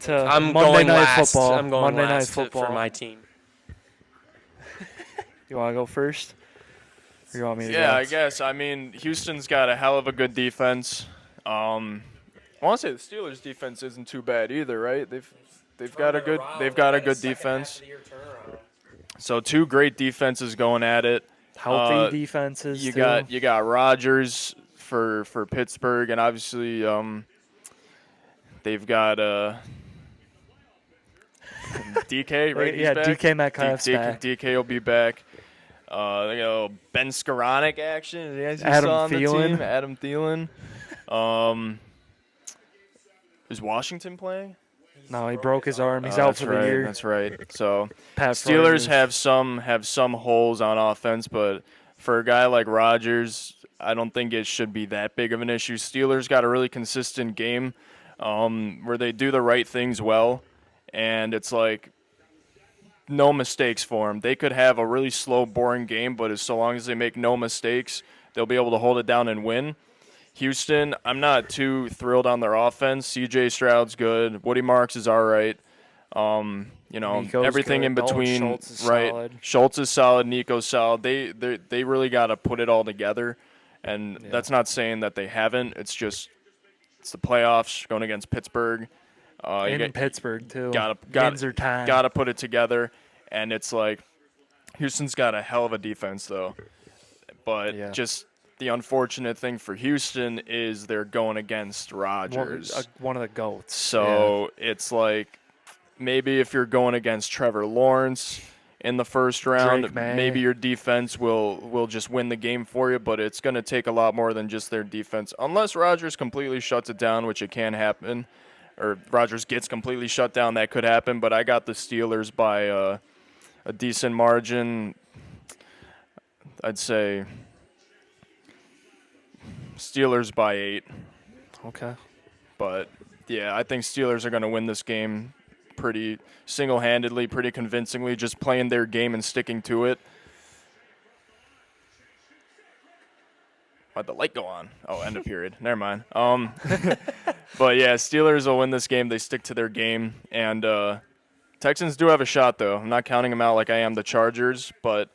To I'm Monday going Night last. Football. I'm going Monday Night last Football. for my team. You want to go first? Or you want me to Yeah, go? I guess. I mean, Houston's got a hell of a good defense. I want to say the Steelers' defense isn't too bad either, right? They've got a good defense. So two great defenses going at it. Healthy defenses You too. got Rodgers for Pittsburgh, and obviously they've got DK, right? He's Yeah, back. DK Metcalf's back. DK will be back. Ben Skoranek action, as you Adam saw on the Thielen. team. Adam Thielen. Um, is Washington playing? No, he broke his arm. He's Oh, out that's for the right. year. That's right. So Pat Steelers Fryer. have some holes on offense, but for a guy like Rodgers, I don't think it should be that big of an issue. Steelers got a really consistent game where they do the right things well, and it's like no mistakes for them. They could have a really slow, boring game, but as so long as they make no mistakes, they'll be able to hold it down and win. Houston, I'm not too thrilled on their offense. C.J. Stroud's good. Woody Marks is all right. Nico's Everything good. in Dalton between, Schultz is right? solid. Schultz is solid. Nico's solid. They really got to put it all together, and that's not saying that they haven't. It's just it's the playoffs going against Pittsburgh. In Pittsburgh too. Got Windsor time. to put it together, and it's like Houston's got a hell of a defense though, but just the unfortunate thing for Houston is they're going against Rodgers, one of the GOATs. So it's like maybe if you're going against Trevor Lawrence in the first round, maybe your defense will just win the game for you, but it's going to take a lot more than just their defense. Unless Rodgers completely shuts it down, which it can happen, or Rodgers gets completely shut down, that could happen, but I got the Steelers by a decent margin. I'd say Steelers by 8. Okay. But, yeah, I think Steelers are going to win this game pretty single-handedly, pretty convincingly, just playing their game and sticking to it. Why'd the light go on? Oh, end of period. Never mind. But, yeah, Steelers will win this game. They stick to their game. And Texans do have a shot, though. I'm not counting them out like I am the Chargers, but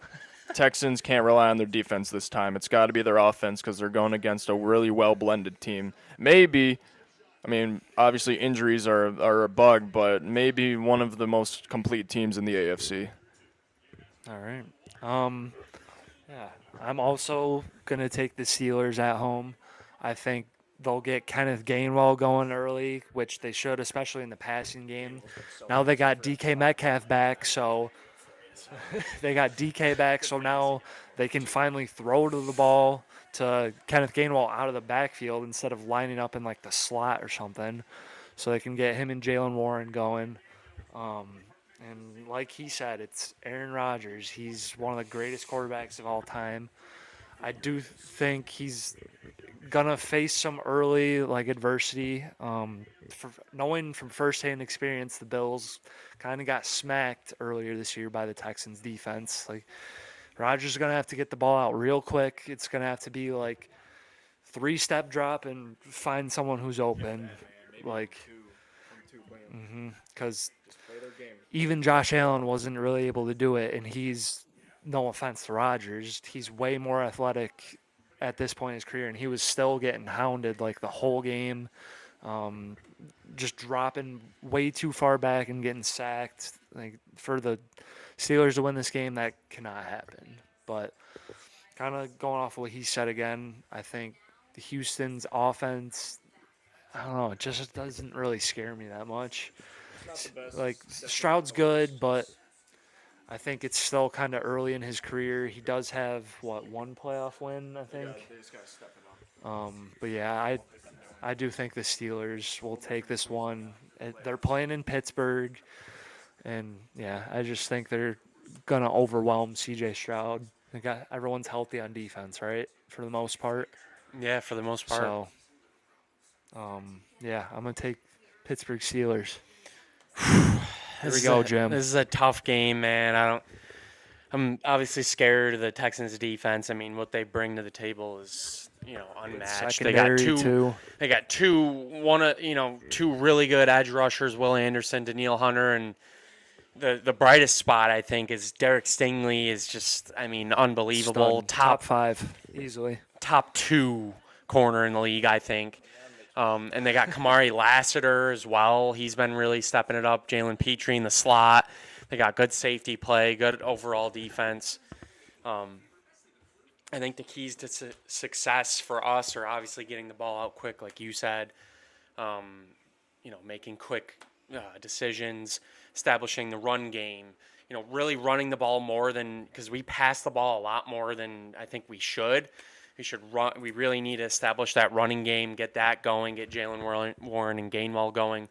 Texans can't rely on their defense this time. It's got to be their offense because they're going against a really well-blended team. Maybe, I mean, obviously injuries are a bug, but maybe one of the most complete teams in the AFC. All right. Yeah, I'm also going to take the Steelers at home. I think they'll get Kenneth Gainwell going early, which they should, especially in the passing game. Now they got DK Metcalf back, so now they can finally throw to the ball to Kenneth Gainwell out of the backfield instead of lining up in like the slot or something. So they can get him and Jalen Warren going. And like he said, it's Aaron Rodgers. He's one of the greatest quarterbacks of all time. I do think he's gonna face some early adversity. Knowing from firsthand experience, the Bills kind of got smacked earlier this year by the Texans defense. Like Rodgers is gonna have to get the ball out real quick. It's gonna have to be like 3-step drop and find someone who's open. Because even Josh Allen wasn't really able to do it, and he's, no offense to Rodgers, he's way more athletic at this point in his career, and he was still getting hounded like the whole game, just dropping way too far back and getting sacked. Like for the Steelers to win this game, that cannot happen. But kind of going off what he said again, I think the Houston's offense, I don't know, it just doesn't really scare me that much. Like Stroud's good, but I think it's still kind of early in his career. He does have one playoff win, I think. But yeah, I do think the Steelers will take this one. They're playing in Pittsburgh, and yeah, I just think they're gonna overwhelm C.J. Stroud. Everyone's healthy on defense, right, for the most part. Yeah, for the most part. So, yeah, I'm gonna take Pittsburgh Steelers. Here we go, Jim. This is a tough game, man. I'm obviously scared of the Texans defense. I mean, what they bring to the table is unmatched. Secondary too. They got two really good edge rushers, Will Anderson, Daniil Hunter, and the brightest spot I think is Derek Stingley is just unbelievable. Stud. Top 5 easily. Top 2 corner in the league, I think. And they got Kamari Lassiter as well. He's been really stepping it up. Jalen Petrie in the slot. They got good safety play, good overall defense. I think the keys to success for us are obviously getting the ball out quick, like you said. Making quick decisions, establishing the run game. Really running the ball more than because we pass the ball a lot more than I think we should. We should run. We really need to establish that running game, get that going, get Jalen Warren and Gainwell going,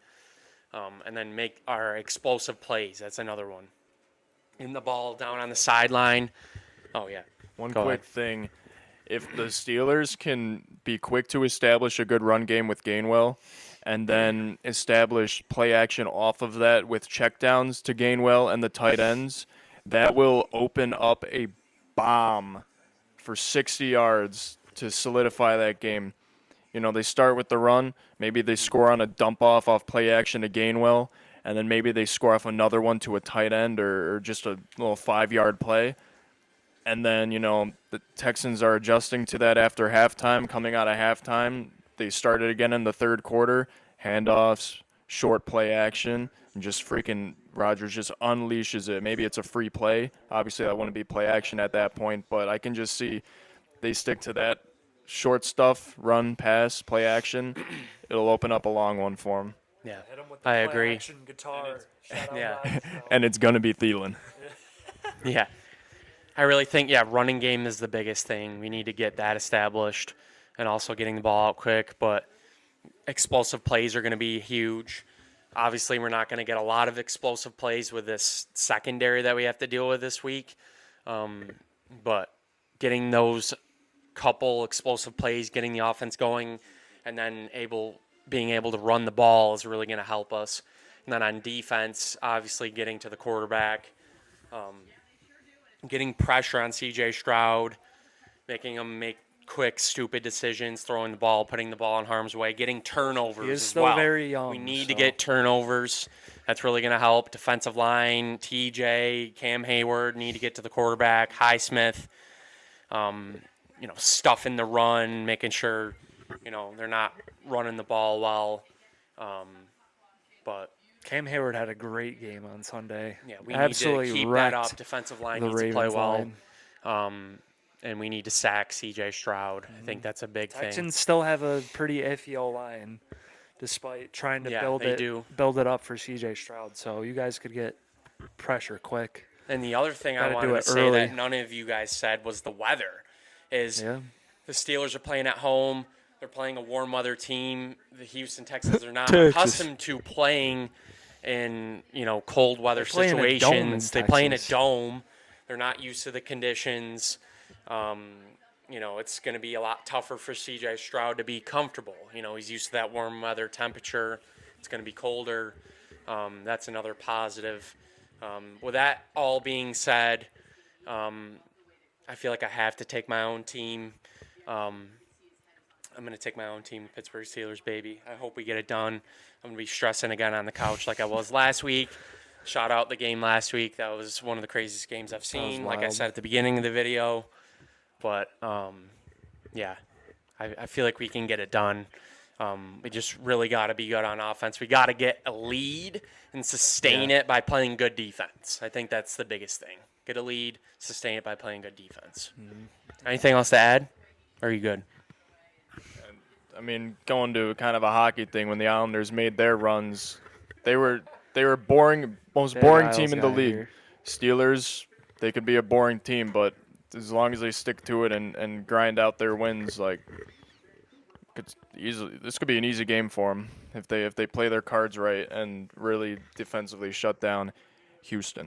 and then make our explosive plays. That's another one. In the ball down on the sideline. Oh yeah. One Go quick ahead. thing. If the Steelers can be quick to establish a good run game with Gainwell and then establish play action off of that with checkdowns to Gainwell and the tight ends, that will open up a bomb for 60 yards to solidify that game. They start with the run. Maybe they score on a dump off play action to Gainwell, and then maybe they score off another one to a tight end or just a little 5-yard play. And then, the Texans are adjusting to that after halftime. Coming out of halftime, they started again in the third quarter. Handoffs, short play action, and just freaking Rodgers just unleashes it. Maybe it's a free play. Obviously, that wouldn't be play action at that point, but I can just see they stick to that short stuff, run, pass, play action. It'll open up a long one for them. Yeah, Hit 'em with the I play agree. action guitar. Shout out Yeah. Rodgers, And it's going to be Thielen. Yeah. I really think, running game is the biggest thing. We need to get that established and also getting the ball out quick. But explosive plays are going to be huge. Obviously, we're not going to get a lot of explosive plays with this secondary that we have to deal with this week. But getting those couple explosive plays, getting the offense going, and then being able to run the ball is really going to help us. And then on defense, obviously getting to the quarterback, getting pressure on C.J. Stroud, making him make quick, stupid decisions, throwing the ball, putting the ball in harm's way, getting turnovers He is as still well. very young. We need so. to get turnovers. That's really going to help. Defensive line, TJ, Cam Hayward need to get to the quarterback. Highsmith, stuffing the run, making sure, they're not running the ball well. But Cam Hayward had a great game on Sunday. yeah, we Absolutely need to keep wrecked that up. Defensive line the needs to play Ravens well. line. And we need to sack C.J. Stroud. I think that's a big thing. Texans still have a pretty iffy O-line, despite trying to build it up for C.J. Stroud. So you guys could get pressure quick. And the other thing I Gotta do wanted to it say early. that none of you guys said was the weather. Yeah. The Steelers are playing at home. They're playing a warm weather team. The Houston Texans are not Texas. accustomed to playing in cold weather They play in a dome in situations. They play in a Texas. dome. They're not used to the conditions. It's going to be a lot tougher for C.J. Stroud to be comfortable. He's used to that warm weather temperature. It's going to be colder. That's another positive. With that all being said, I feel like I have to take my own team. I'm going to take my own team, Pittsburgh Steelers, baby. I hope we get it done. I'm going to be stressing again on the couch like I was last week. Shout out the game last week. That was one of the craziest games I've seen, like I wild. said at the beginning of the video. But, I feel like we can get it done. We just really got to be good on offense. We got to get a lead and sustain it by playing good defense. I think that's the biggest thing. Get a lead, sustain it by playing good defense. Mm-hmm. Anything else to add? Or are you good? I mean, going to kind of a hockey thing, when the Islanders made their runs, they were boring, most Big boring Isles team in the guy league. here. Steelers, they could be a boring team, but as long as they stick to it and grind out their wins, this could be an easy game for them if they play their cards right and really defensively shut down Houston.